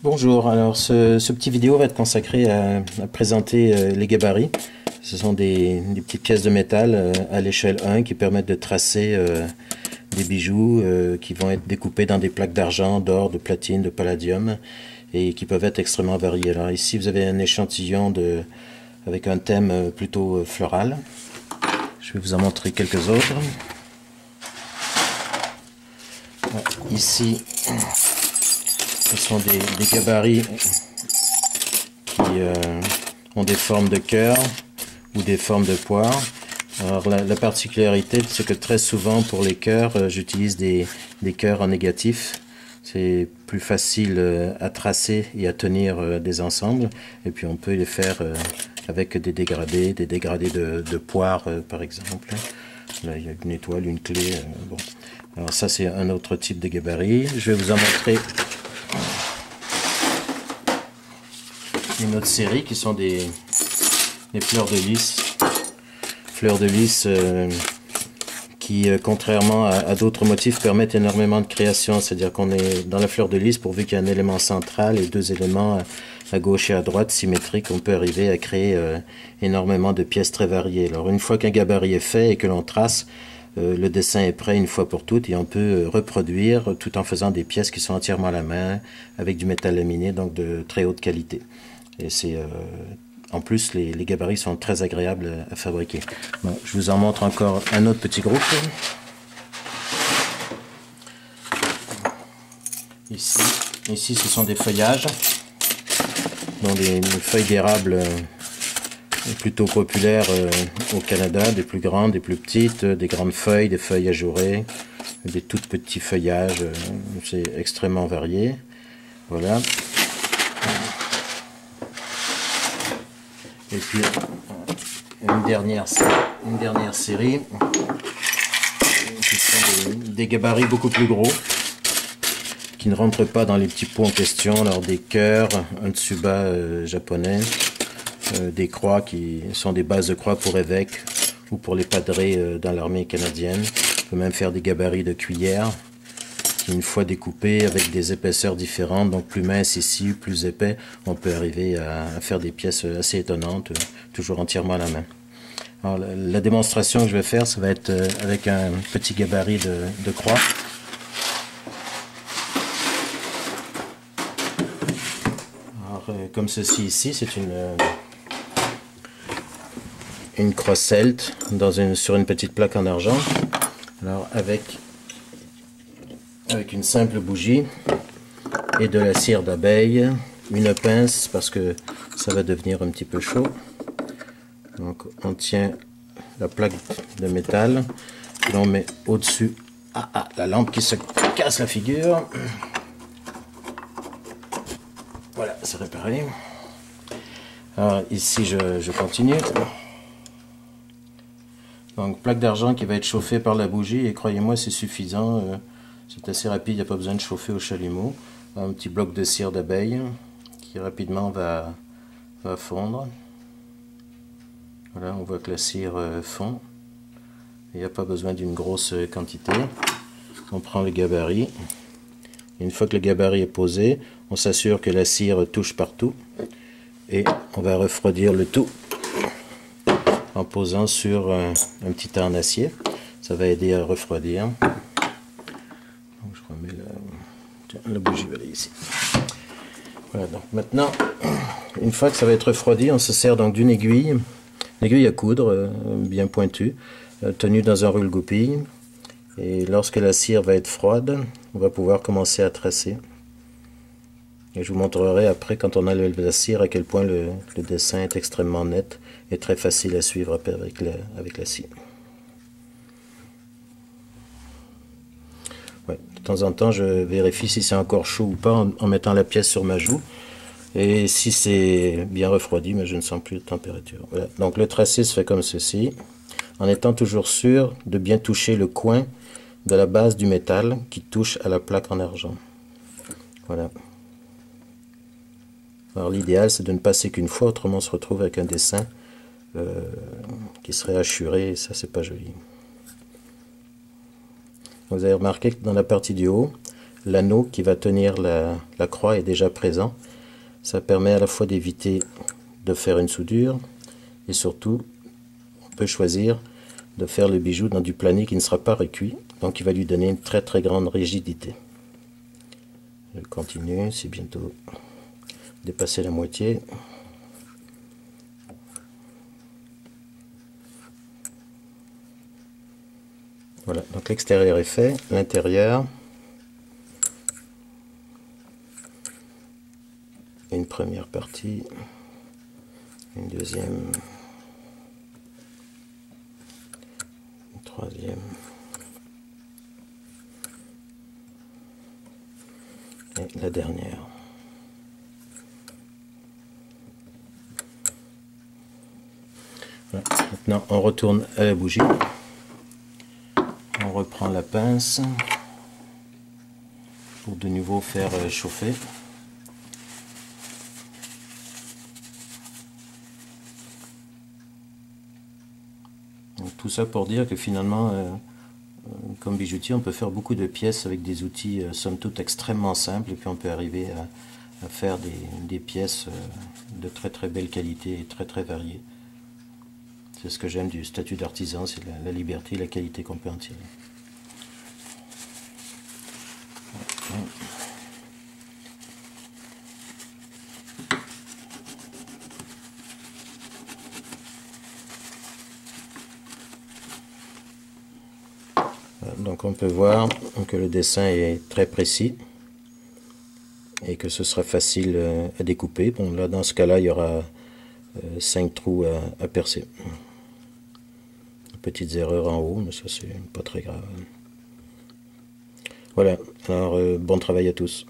Bonjour, alors ce petit vidéo va être consacré à présenter les gabarits. Ce sont des petites pièces de métal à l'échelle 1 qui permettent de tracer des bijoux qui vont être découpés dans des plaques d'argent, d'or, de platine, de palladium et qui peuvent être extrêmement variés. Alors ici vous avez un échantillon avec un thème plutôt floral. Je vais vous en montrer quelques autres. Ici, ce sont des gabarits qui ont des formes de cœur ou des formes de poire. Alors la particularité, c'est que très souvent pour les cœurs, j'utilise des cœurs en négatif. C'est plus facile à tracer et à tenir des ensembles. Et puis on peut les faire avec des dégradés de poire par exemple. Là il y a une étoile, une clé. Bon. Alors ça c'est un autre type de gabarit. Je vais vous en montrer une autre série qui sont des fleurs de lys. Fleurs de lys qui, contrairement à d'autres motifs, permettent énormément de création. C'est-à-dire qu'on est dans la fleur de lys, pourvu qu'il y ait un élément central et deux éléments à gauche et à droite symétriques, on peut arriver à créer énormément de pièces très variées. Alors une fois qu'un gabarit est fait et que l'on trace, le dessin est prêt une fois pour toutes et on peut reproduire tout en faisant des pièces qui sont entièrement à la main avec du métal laminé, donc de très haute qualité. Et c'est en plus les gabarits sont très agréables à fabriquer. Bon, je vous en montre encore un autre petit groupe. Ici ce sont des feuillages, donc des feuilles d'érable plutôt populaires au Canada, des plus grandes, des plus petites, des grandes feuilles, des feuilles ajourées, des tout petits feuillages, c'est extrêmement varié. Voilà. Et puis une dernière série qui sont des gabarits beaucoup plus gros qui ne rentrent pas dans les petits pots en question. Alors des cœurs, un tsuba japonais, des croix qui sont des bases de croix pour évêques ou pour les padrés dans l'armée canadienne. On peut même faire des gabarits de cuillères qui, une fois découpés avec des épaisseurs différentes, donc plus minces ici, plus épais, on peut arriver à faire des pièces assez étonnantes, toujours entièrement à la main. Alors, la démonstration que je vais faire, ça va être avec un petit gabarit de croix. Alors, comme ceci ici, c'est une croix celte sur une petite plaque en argent. Alors avec une simple bougie et de la cire d'abeille, une pince parce que ça va devenir un petit peu chaud. Donc on tient la plaque de métal, l'on met au-dessus la lampe qui se casse la figure. Voilà, c'est réparé. Alors ici je continue. Donc plaque d'argent qui va être chauffée par la bougie et croyez-moi c'est suffisant. C'est assez rapide, il n'y a pas besoin de chauffer au chalumeau. Un petit bloc de cire d'abeille qui rapidement va fondre. Voilà, on voit que la cire fond. Il n'y a pas besoin d'une grosse quantité. On prend le gabarit. Une fois que le gabarit est posé, on s'assure que la cire touche partout. Et on va refroidir le tout en posant sur un petit tas en acier. Ça va aider à refroidir. Je remets la bougie, va aller ici. Voilà, donc maintenant, une fois que ça va être refroidi, on se sert donc d'une aiguille à coudre, bien pointue, tenue dans un roule-goupille. Et lorsque la cire va être froide, on va pouvoir commencer à tracer. Et je vous montrerai après, quand on enlève la cire, à quel point le dessin est extrêmement net et très facile à suivre avec la scie. Ouais, de temps en temps, je vérifie si c'est encore chaud ou pas en mettant la pièce sur ma joue. Et si c'est bien refroidi, mais je ne sens plus de température. Voilà. Donc le tracé se fait comme ceci, en étant toujours sûr de bien toucher le coin de la base du métal qui touche à la plaque en argent. Voilà. Alors l'idéal c'est de ne passer qu'une fois, autrement on se retrouve avec un dessin qui serait hachuré et ça c'est pas joli. Vous avez remarqué que dans la partie du haut, l'anneau qui va tenir la croix est déjà présent. Ça permet à la fois d'éviter de faire une soudure et surtout on peut choisir de faire le bijou dans du plané qui ne sera pas recuit, donc il va lui donner une très très grande rigidité. Je continue, c'est bientôt dépassé la moitié. Voilà, donc l'extérieur est fait, l'intérieur, une première partie, une deuxième, une troisième, et la dernière. Voilà. Maintenant on retourne à la bougie. On reprend la pince pour de nouveau faire chauffer. Donc, tout ça pour dire que finalement, comme bijoutier, on peut faire beaucoup de pièces avec des outils somme toute extrêmement simples, et puis on peut arriver à faire des pièces de très très belle qualité et très très variées. C'est ce que j'aime du statut d'artisan, c'est la liberté et la qualité qu'on peut en tirer. Donc on peut voir que le dessin est très précis et que ce sera facile à découper. Bon, là dans ce cas-là, il y aura 5 trous à percer. Petites erreurs en haut, mais ça c'est pas très grave. Voilà, alors bon travail à tous.